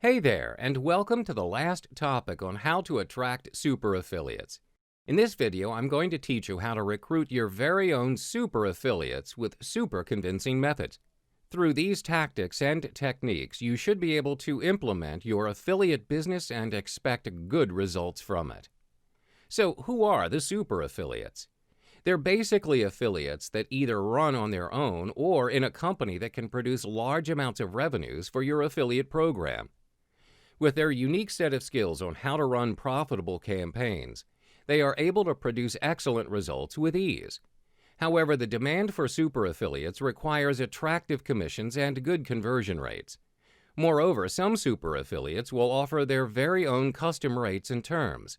Hey there, and welcome to the last topic on how to attract super affiliates. In this video, I'm going to teach you how to recruit your very own super affiliates with super convincing methods. Through these tactics and techniques, you should be able to implement your affiliate business and expect good results from it. So, who are the super affiliates? They're basically affiliates that either run on their own or in a company that can produce large amounts of revenues for your affiliate program. With their unique set of skills on how to run profitable campaigns, they are able to produce excellent results with ease. However, the demand for super affiliates requires attractive commissions and good conversion rates. Moreover, some super affiliates will offer their very own custom rates and terms.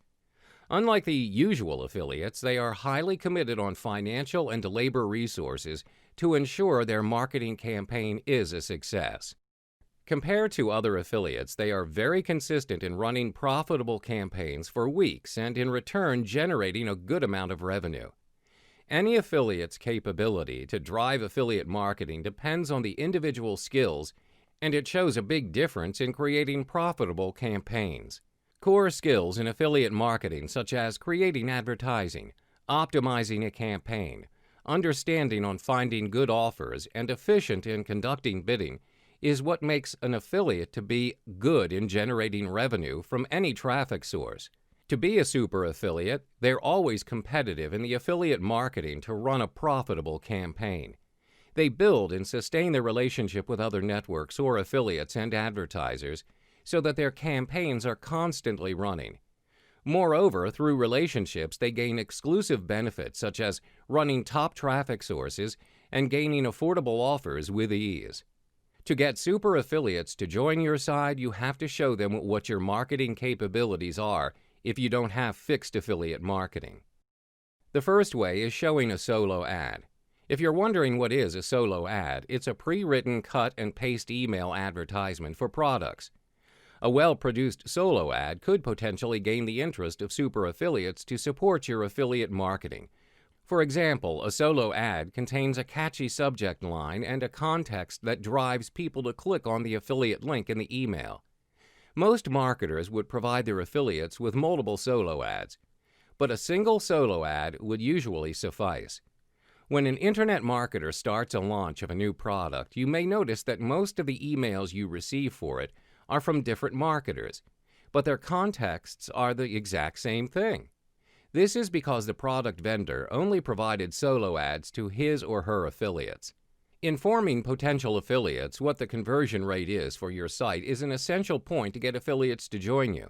Unlike the usual affiliates, they are highly committed on financial and labor resources to ensure their marketing campaign is a success. Compared to other affiliates, they are very consistent in running profitable campaigns for weeks and in return generating a good amount of revenue. Any affiliate's capability to drive affiliate marketing depends on the individual skills, and it shows a big difference in creating profitable campaigns. Core skills in affiliate marketing, such as creating advertising, optimizing a campaign, understanding on finding good offers, and efficient in conducting bidding, is what makes an affiliate to be good in generating revenue from any traffic source. To be a super affiliate, they're always competitive in the affiliate marketing to run a profitable campaign. They build and sustain their relationship with other networks or affiliates and advertisers so that their campaigns are constantly running. Moreover, through relationships, they gain exclusive benefits such as running top traffic sources and gaining affordable offers with ease. To get super affiliates to join your side, you have to show them what your marketing capabilities are if you don't have fixed affiliate marketing. The first way is showing a solo ad. If you're wondering what is a solo ad, it's a pre-written cut and paste email advertisement for products. A well-produced solo ad could potentially gain the interest of super affiliates to support your affiliate marketing. For example, a solo ad contains a catchy subject line and a context that drives people to click on the affiliate link in the email. Most marketers would provide their affiliates with multiple solo ads, but a single solo ad would usually suffice. When an internet marketer starts a launch of a new product, you may notice that most of the emails you receive for it are from different marketers, but their contexts are the exact same thing. This is because the product vendor only provided solo ads to his or her affiliates. Informing potential affiliates what the conversion rate is for your site is an essential point to get affiliates to join you.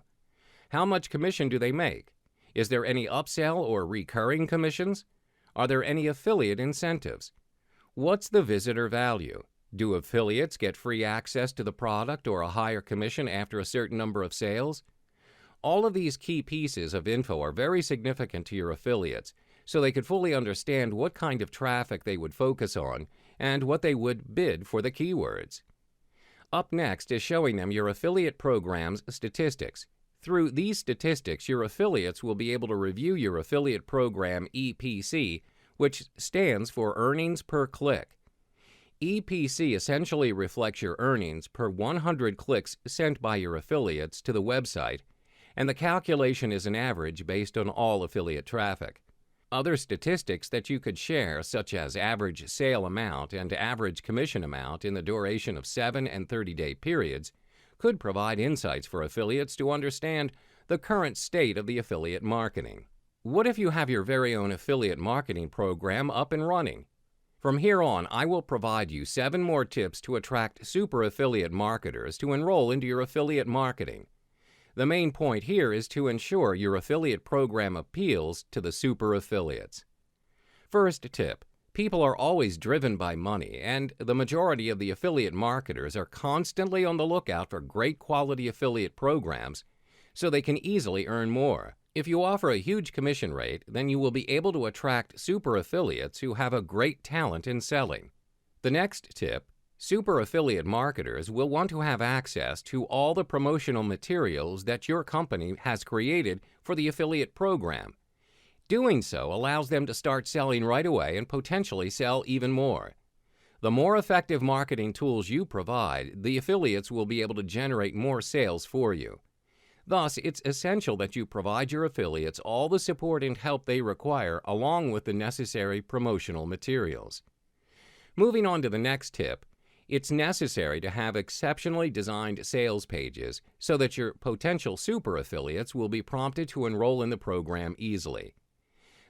How much commission do they make? Is there any upsell or recurring commissions? Are there any affiliate incentives? What's the visitor value? Do affiliates get free access to the product or a higher commission after a certain number of sales? All of these key pieces of info are very significant to your affiliates, so they could fully understand what kind of traffic they would focus on and what they would bid for the keywords. Up next is showing them your affiliate program's statistics. Through these statistics, your affiliates will be able to review your affiliate program EPC, which stands for Earnings Per Click. EPC essentially reflects your earnings per 100 clicks sent by your affiliates to the website, and the calculation is an average based on all affiliate traffic. Other statistics that you could share, such as average sale amount and average commission amount in the duration of 7 and 30-day periods, could provide insights for affiliates to understand the current state of the affiliate marketing. What if you have your very own affiliate marketing program up and running? From here on, I will provide you 7 more tips to attract super affiliate marketers to enroll into your affiliate marketing. The main point here is to ensure your affiliate program appeals to the super affiliates. First tip: people are always driven by money, and the majority of the affiliate marketers are constantly on the lookout for great quality affiliate programs so they can easily earn more. If you offer a huge commission rate, then you will be able to attract super affiliates who have a great talent in selling. The next tip: super affiliate marketers will want to have access to all the promotional materials that your company has created for the affiliate program. Doing so allows them to start selling right away and potentially sell even more. The more effective marketing tools you provide, the affiliates will be able to generate more sales for you. Thus, it's essential that you provide your affiliates all the support and help they require, along with the necessary promotional materials. Moving on to the next tip, it's necessary to have exceptionally designed sales pages so that your potential super affiliates will be prompted to enroll in the program easily.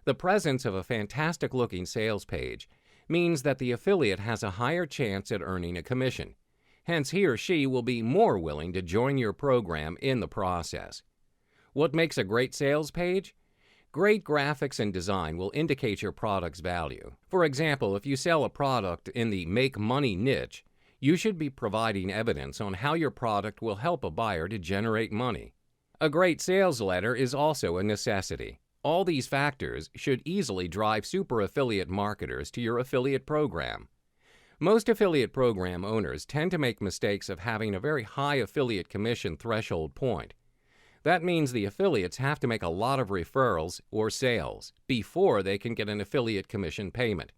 The presence of a fantastic-looking sales page means that the affiliate has a higher chance at earning a commission. Hence, he or she will be more willing to join your program in the process. What makes a great sales page? Great graphics and design will indicate your product's value. For example, if you sell a product in the make money niche, you should be providing evidence on how your product will help a buyer to generate money. A great sales letter is also a necessity. All these factors should easily drive super affiliate marketers to your affiliate program. Most affiliate program owners tend to make mistakes of having a very high affiliate commission threshold point. That means the affiliates have to make a lot of referrals or sales before they can get an affiliate commission payment.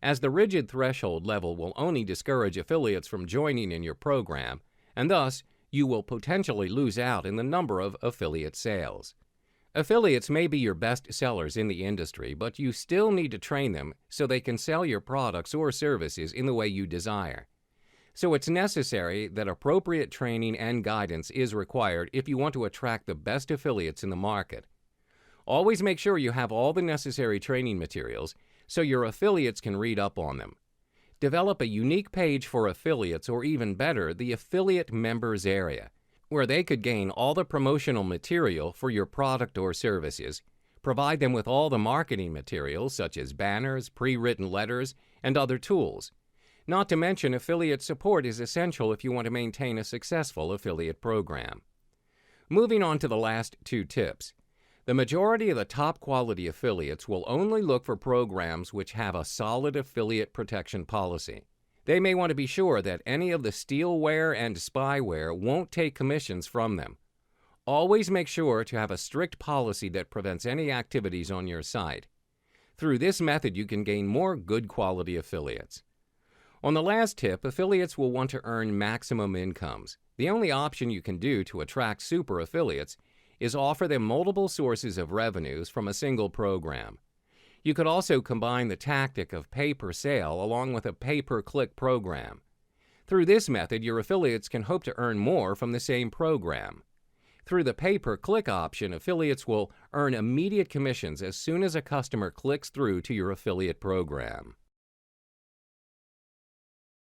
As the rigid threshold level will only discourage affiliates from joining in your program, and thus you will potentially lose out in the number of affiliate sales. Affiliates may be your best sellers in the industry, but you still need to train them so they can sell your products or services in the way you desire. So it's necessary that appropriate training and guidance is required if you want to attract the best affiliates in the market. Always make sure you have all the necessary training materials so your affiliates can read up on them. Develop a unique page for affiliates, or even better, the affiliate members area, where they could gain all the promotional material for your product or services. Provide them with all the marketing materials such as banners, pre-written letters, and other tools. Not to mention, affiliate support is essential if you want to maintain a successful affiliate program. Moving on to the last two tips. The majority of the top quality affiliates will only look for programs which have a solid affiliate protection policy. They may want to be sure that any of the steelware and spyware won't take commissions from them. Always make sure to have a strict policy that prevents any activities on your site. Through this method, you can gain more good quality affiliates. On the last tip, affiliates will want to earn maximum incomes. The only option you can do to attract super affiliates is offer them multiple sources of revenues from a single program. You could also combine the tactic of pay-per-sale along with a pay-per-click program. Through this method, your affiliates can hope to earn more from the same program. Through the pay-per-click option, affiliates will earn immediate commissions as soon as a customer clicks through to your affiliate program.